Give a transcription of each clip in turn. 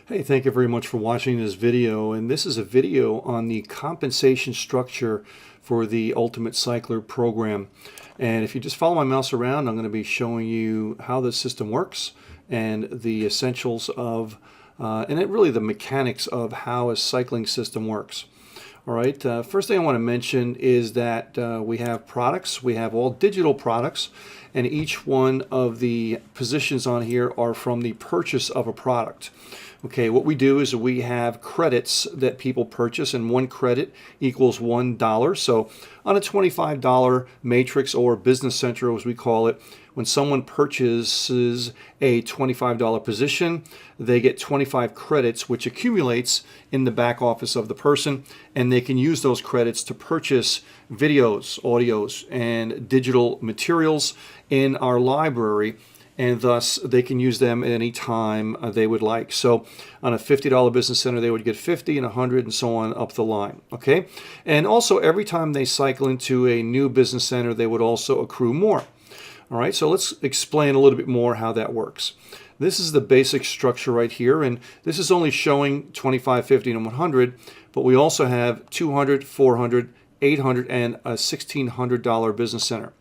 Hey, thank you very much for watching this video. And this is a video on the compensation structure for the Ultimate Cycler program. And if you just follow my mouse around, I'm going to be showing you how the system works and the essentials of, really the mechanics of how a cycling system works. All right, first thing I want to mention is that we have products. We have all digital products, and each one of the positions on here are from the purchase of a product. Okay, what we do is we have credits that people purchase, and one credit equals $1. So on a $25 matrix, or business center as we call it, when someone purchases a $25 position, they get 25 credits, which accumulates in the back office of the person, and they can use those credits to purchase videos, audios, and digital materials in our library, and thus they can use them at any time they would like. So on a $50 business center, they would get 50 and 100 and so on up the line. Okay, and also every time they cycle into a new business center, they would also accrue more. All right, so let's explain a little bit more how that works. This is the basic structure right here, and this is only showing 25, 50, and 100, but we also have 200, 400, 800, and a $1,600 business center.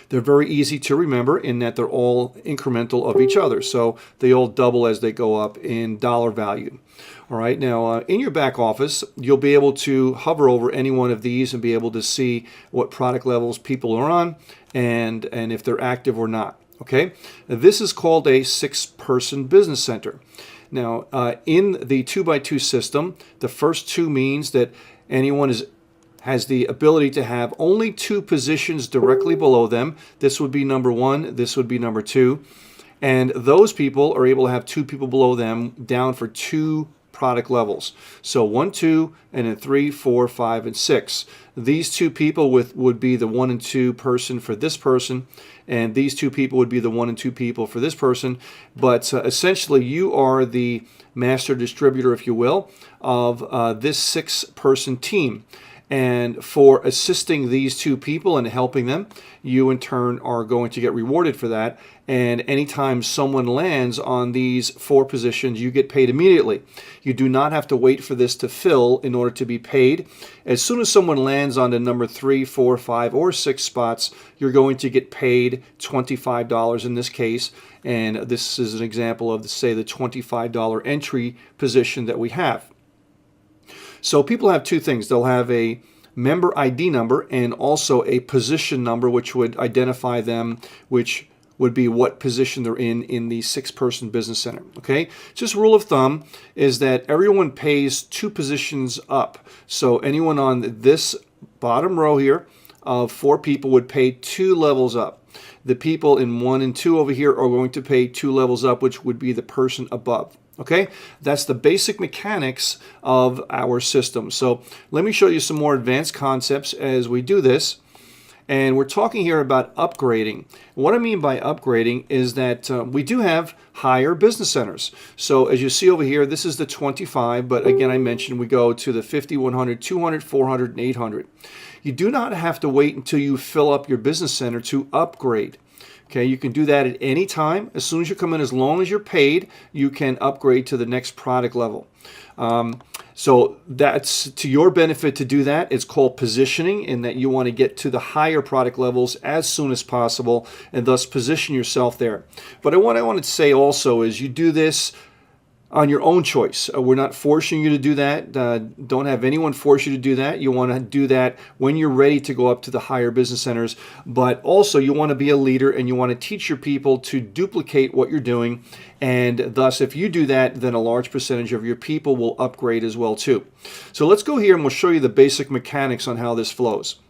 They're very easy to remember in that they're all incremental of each other, so they all double as they go up in dollar value. All right, now in your back office, you'll be able to hover over any one of these and be able to see what product levels people are on and if they're active or not. Okay, this is called a 6-person business center. Now, in the 2x2 system, the first 2 means that anyone has the ability to have only 2 positions directly below them. This would be number 1, this would be number 2. And those people are able to have 2 people below them down for 2 product levels. So 1, 2, and then 3, 4, 5, and 6. These 2 people would be the 1 and 2 person for this person, and these 2 people would be the 1 and 2 people for this person. But essentially, you are the master distributor, if you will, of this 6-person team. And for assisting these 2 people and helping them, you in turn are going to get rewarded for that. And anytime someone lands on these 4 positions, you get paid immediately. You do not have to wait for this to fill in order to be paid. As soon as someone lands on the number 3, 4, 5, or 6 spots, you're going to get paid $25 in this case. And this is an example of, say, the $25 entry position that we have. So people have 2 things. They'll have a member ID number and also a position number, which would identify them, which would be what position they're in the 6-person business center. Okay, just rule of thumb is that everyone pays 2 positions up. So anyone on this bottom row here of 4 people would pay 2 levels up. The people in 1 and 2 over here are going to pay 2 levels up, which would be the person above. Okay, that's the basic mechanics of our system. So let me show you some more advanced concepts as we do this. And we're talking here about upgrading. What I mean by upgrading is that we do have higher business centers. So as you see over here, this is the 25, but again, I mentioned we go to the 50, 100, 200, 400, and 800. You do not have to wait until you fill up your business center to upgrade. Okay, you can do that at any time. As soon as you come in, as long as you're paid, you can upgrade to the next product level. So that's to your benefit to do that. It's called positioning, in that you want to get to the higher product levels as soon as possible and thus position yourself there. But what I wanted to say also is you do this on your own choice. We're not forcing you to do that. Don't have anyone force you to do that. You want to do that when you're ready to go up to the higher business centers. But also you want to be a leader and you want to teach your people to duplicate what you're doing. And thus, if you do that, then a large percentage of your people will upgrade as well too. So let's go here and we'll show you the basic mechanics on how this flows.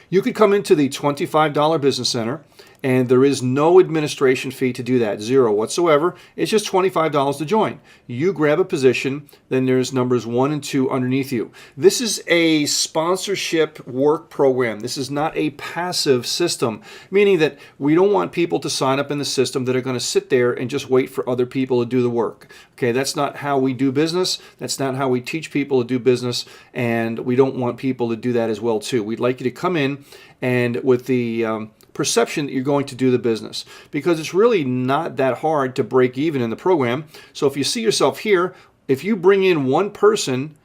You could come into the $25 business center, and there is no administration fee to do that, 0 whatsoever. It's just $25 to join. You grab a position, then there's numbers 1 and 2 underneath you. This is a sponsorship work program. This is not a passive system, meaning that we don't want people to sign up in the system that are going to sit there and just wait for other people to do the work. Okay, that's not how we do business. That's not how we teach people to do business, and we don't want people to do that as well too. We'd like you to come in and with the perception that you're going to do the business, because it's really not that hard to break even in the program. So if you see yourself here, if you bring in one person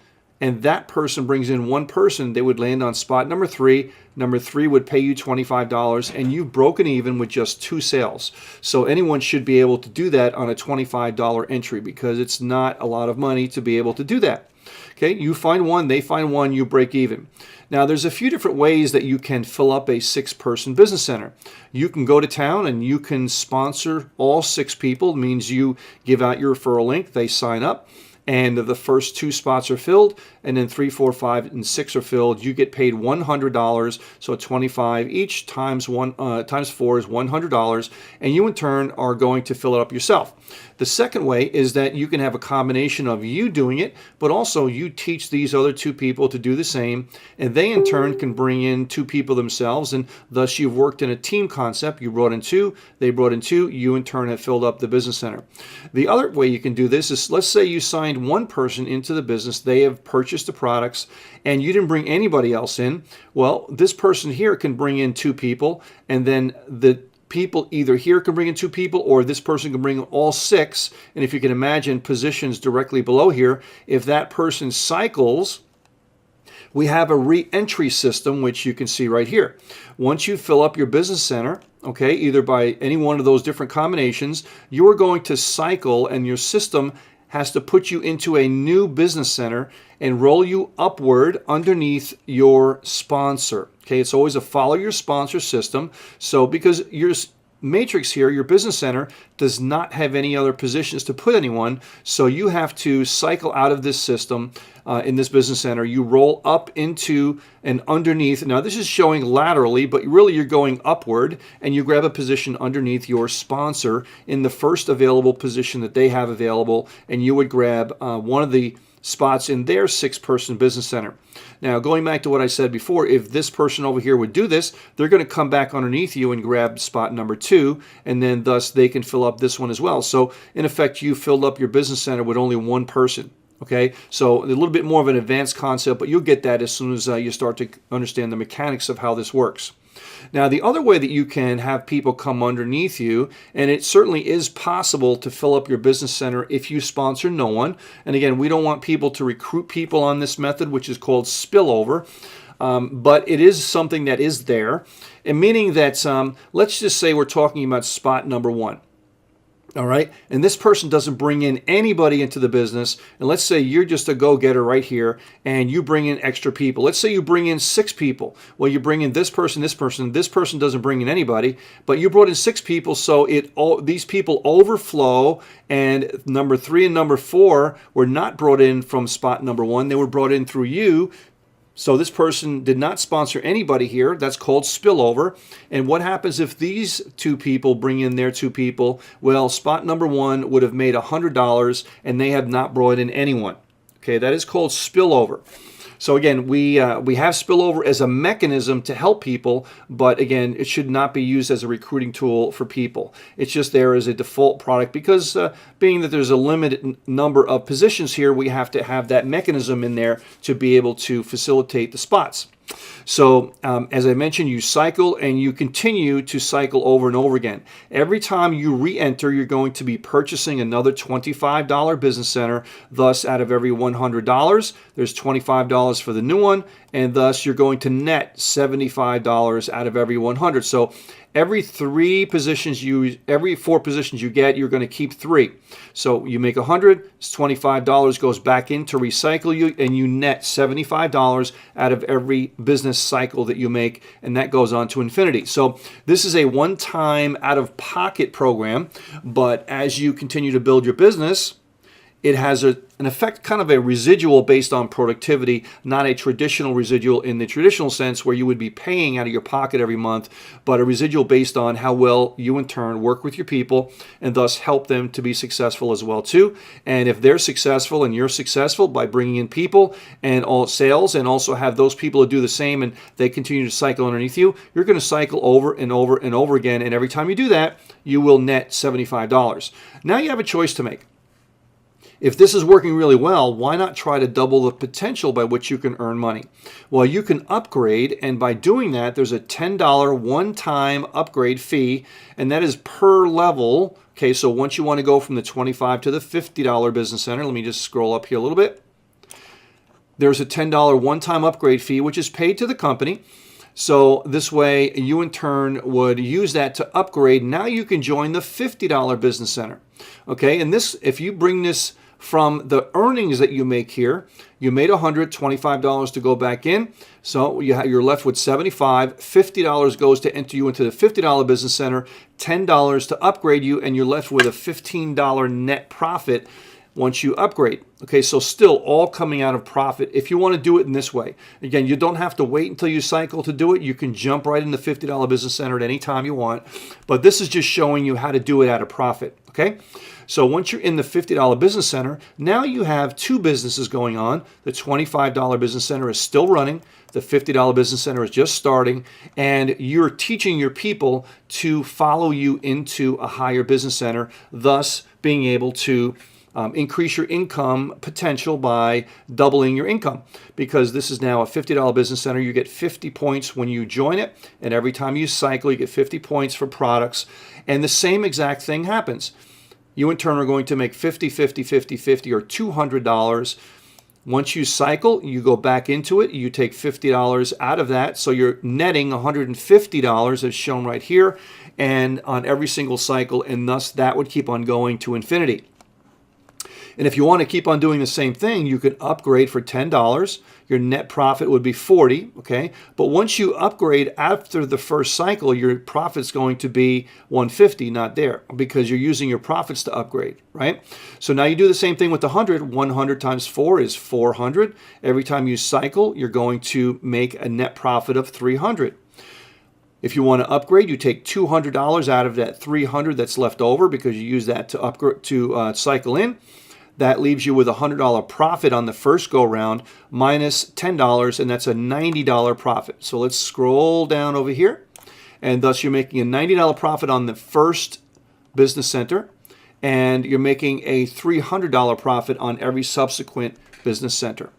and that person brings in one person, they would land on spot number 3. Number 3 would pay you $25, and you've broken even with just 2 sales. So anyone should be able to do that on a $25 entry, because it's not a lot of money to be able to do that. Okay, you find one, they find one, you break even. Now, there's a few different ways that you can fill up a 6-person business center. You can go to town and you can sponsor all 6 people. It means you give out your referral link, they sign up, and the first 2 spots are filled, and then 3, 4, 5, and 6 are filled. You get paid $100, so 25 each times 4 is $100, and you in turn are going to fill it up yourself. The second way is that you can have a combination of you doing it, but also you teach these other 2 people to do the same, and they in turn can bring in 2 people themselves, and thus you've worked in a team concept. You brought in 2, they brought in 2, you in turn have filled up the business center. The other way you can do this is, let's say you signed one person into the business, they have purchased the products, and you didn't bring anybody else in. Well, this person here can bring in 2 people, and then the people either here can bring in 2 people, or this person can bring in all 6. And if you can imagine positions directly below here, if that person cycles, we have a re-entry system, which you can see right here. Once you fill up your business center, okay, either by any one of those different combinations, you are going to cycle, and your system has to put you into a new business center and roll you upward underneath your sponsor. Okay, it's always a follow your sponsor system. So because your matrix here, your business center, does not have any other positions to put anyone, so you have to cycle out of this system in this business center. You roll up into and underneath. Now this is showing laterally, but really you're going upward, and you grab a position underneath your sponsor in the first available position that they have available, and you would grab one of the spots in their 6-person business center. Now, going back to what I said before, if this person over here would do this, they're going to come back underneath you and grab spot number 2, and then thus they can fill up this one as well. So in effect, you filled up your business center with only one person. Okay, so a little bit more of an advanced concept, but you'll get that as soon as you start to understand the mechanics of how this works. Now, the other way that you can have people come underneath you, and it certainly is possible to fill up your business center if you sponsor no one. And again, we don't want people to recruit people on this method, which is called spillover. But it is something that is there, and meaning that let's just say we're talking about spot number 1. All right, and this person doesn't bring in anybody into the business, and let's say you're just a go-getter right here, and you bring in extra people. Let's say you bring in 6 people. Well, you bring in this person doesn't bring in anybody, but you brought in 6 people, so these people overflow, and number 3 and number 4 were not brought in from spot number 1. They were brought in through you. So this person did not sponsor anybody here. That's called spillover. And what happens if these 2 people bring in their 2 people? Well, spot number 1 would have made $100, and they have not brought in anyone. Okay, that is called spillover. So again, we have spillover as a mechanism to help people, but again, it should not be used as a recruiting tool for people. It's just there as a default product, because being that there's a limited number of positions here, we have to have that mechanism in there to be able to facilitate the spots. So as I mentioned, you cycle, and you continue to cycle over and over again. Every time you re-enter, you're going to be purchasing another $25 business center. Thus, out of every $100, there's $25 for the new one, and thus you're going to net $75 out of every 100. So every 4 positions you get, you're going to keep 3. So you make 100, it's $25 goes back in to recycle you, and you net $75 out of every business cycle that you make, and that goes on to infinity. So this is a one-time out-of-pocket program, but as you continue to build your business, it has an effect, kind of a residual based on productivity, not a traditional residual in the traditional sense where you would be paying out of your pocket every month, but a residual based on how well you in turn work with your people and thus help them to be successful as well too. And if they're successful and you're successful by bringing in people and all sales, and also have those people to do the same, and they continue to cycle underneath you, you're going to cycle over and over and over again. And every time you do that, you will net $75. Now you have a choice to make. If this is working really well, why not try to double the potential by which you can earn money? Well, you can upgrade, and by doing that, there's a $10 one-time upgrade fee, and that is per level. Okay, so once you want to go from the $25 to the $50 Business Center, let me just scroll up here a little bit. There's a $10 one-time upgrade fee, which is paid to the company. So this way, you in turn would use that to upgrade. Now you can join the $50 Business Center. Okay, and this, if you bring this from the earnings that you make here, you made $125 to go back in, so you're left with $75. $50 goes to enter you into the $50 Business Center, $10 to upgrade you, and you're left with a $15 net profit once you upgrade. Okay, so still all coming out of profit if you want to do it in this way. Again, you don't have to wait until you cycle to do it. You can jump right in the $50 Business Center at any time you want, but this is just showing you how to do it at a profit. Okay, so once you're in the $50 Business Center, now you have two businesses going on. The $25 Business Center is still running. The $50 Business Center is just starting, and you're teaching your people to follow you into a higher business center, thus being able to increase your income potential by doubling your income, because this is now a $50 Business Center. You get 50 points when you join it, and every time you cycle, you get 50 points for products, and the same exact thing happens. You in turn are going to make 50, 50, 50, 50, or $200. Once you cycle, you go back into it, you take $50 out of that, so you're netting $150 as shown right here, and on every single cycle, and thus that would keep on going to infinity. And if you want to keep on doing the same thing, you could upgrade for $10. Your net profit would be $40, okay? But once you upgrade after the first cycle, your profit's going to be $150, not there, because you're using your profits to upgrade, right? So now you do the same thing with the 100. 100 times 4 is 400. Every time you cycle, you're going to make a net profit of $300. If you want to upgrade, you take $200 out of that $300 that's left over because you use that to upgrade to cycle in. That leaves you with a $100 profit on the first go-round minus $10, and that's a $90 profit. So let's scroll down over here, and thus you're making a $90 profit on the first business center, and you're making a $300 profit on every subsequent business center.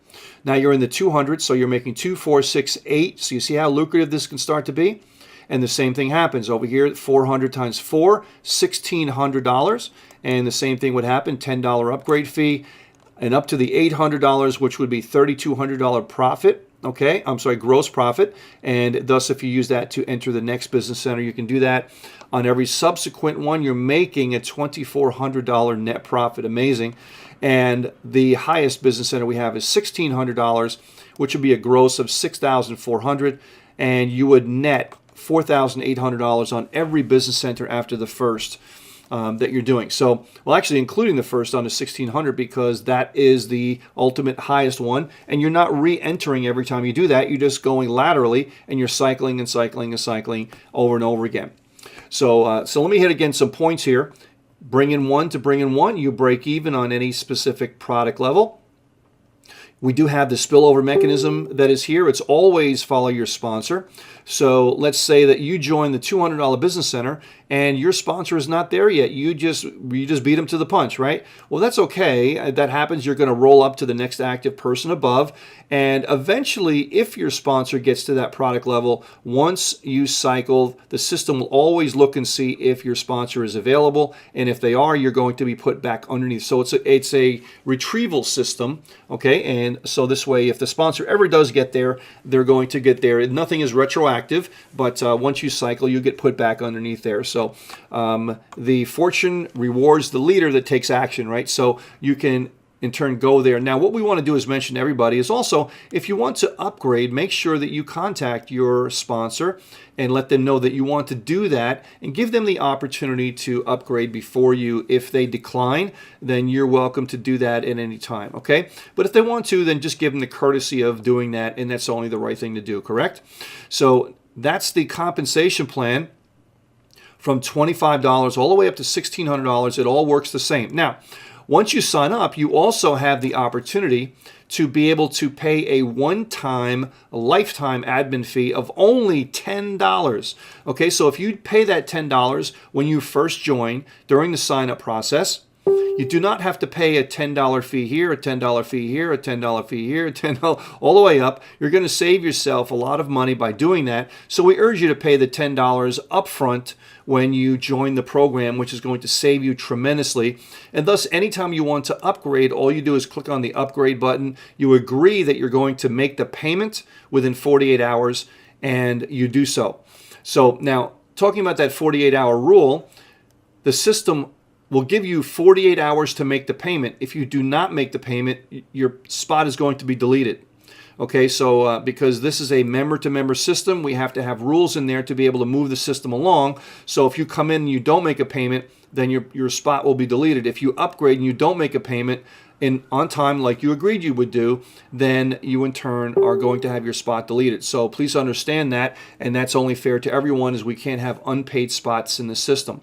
Now you're in the 200, so you're making 2, 4, 6, 8. So you see how lucrative this can start to be? And the same thing happens over here, 400 times 4, $1,600. And the same thing would happen, $10 upgrade fee, and up to the $800, which would be $3,200 profit. Okay, I'm sorry, gross profit. And thus, if you use that to enter the next business center, you can do that. On every subsequent one, you're making a $2,400 net profit. Amazing. And the highest business center we have is $1,600, which would be a gross of $6,400. And you would net $4,800 on every business center after the first that you're doing. So, well, actually including the first on the 1,600, because that is the ultimate highest one, and you're not re-entering every time you do that. You're just going laterally, and you're cycling and cycling and cycling over and over again. So, so let me hit again some points here. Bring in one to bring in one. You break even on any specific product level. We do have the spillover mechanism that is here. It's always follow your sponsor. So let's say that you join the $200 Business Center and your sponsor is not there yet. You just beat them to the punch, right? Well, that's okay. That happens. You're going to roll up to the next active person above. And eventually, if your sponsor gets to that product level, once you cycle, the system will always look and see if your sponsor is available. And if they are, you're going to be put back underneath. So it's a retrieval system, okay? And so this way, if the sponsor ever does get there, they're going to get there. Nothing is retroactive, but once you cycle, you get put back underneath there. So the fortune rewards the leader that takes action, right? So you can in turn go there. Now, what we want to do is mention to everybody is also, if you want to upgrade, make sure that you contact your sponsor and let them know that you want to do that, and give them the opportunity to upgrade before you. If they decline, then you're welcome to do that at any time, okay? But if they want to, then just give them the courtesy of doing that, and that's only the right thing to do, correct? So that's the compensation plan. From $25 all the way up to $1,600, it all works the same. Now, once you sign up, you also have the opportunity to be able to pay a one-time, lifetime admin fee of only $10. Okay, so if you pay that $10 when you first join during the sign-up process, You do not have to pay a $10 fee here, a $10 fee here, a $10 fee here, a $10 all the way up. You're going to save yourself a lot of money by doing that. So we urge you to pay the $10 upfront when you join the program, which is going to save you tremendously. And thus, anytime you want to upgrade, all you do is click on the upgrade button. You agree that you're going to make the payment within 48 hours, and you do so. So now, talking about that 48-hour rule, the system will give you 48 hours to make the payment. If you do not make the payment, your spot is going to be deleted. Okay, so because this is a member-to-member system, we have to have rules in there to be able to move the system along. So if you come in and you don't make a payment, then your spot will be deleted. If you upgrade and you don't make a payment on time like you agreed you would do, then you in turn are going to have your spot deleted. So please understand that, and that's only fair to everyone, as we can't have unpaid spots in the system.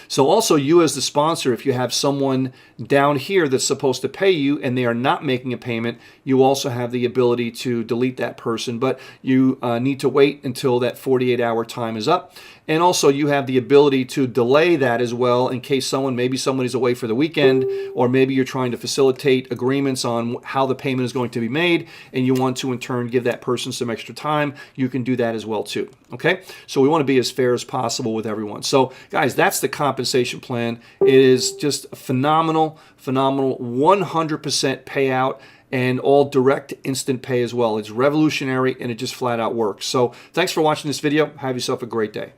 So also, you as the sponsor, if you have someone down here that's supposed to pay you and they are not making a payment, you also have the ability to delete that person, but you need to wait until that 48-hour time is up. And also, you have the ability to delay that as well in case maybe somebody's away for the weekend, or maybe you're trying to facilitate agreements on how the payment is going to be made, and you want to in turn give that person some extra time. You can do that as well too. Okay, so we want to be as fair as possible with everyone. So guys, that's the compensation plan. It is just a phenomenal 100% payout, and all direct instant pay as well. It's revolutionary, and it just flat out works. So thanks for watching this video. Have yourself a great day.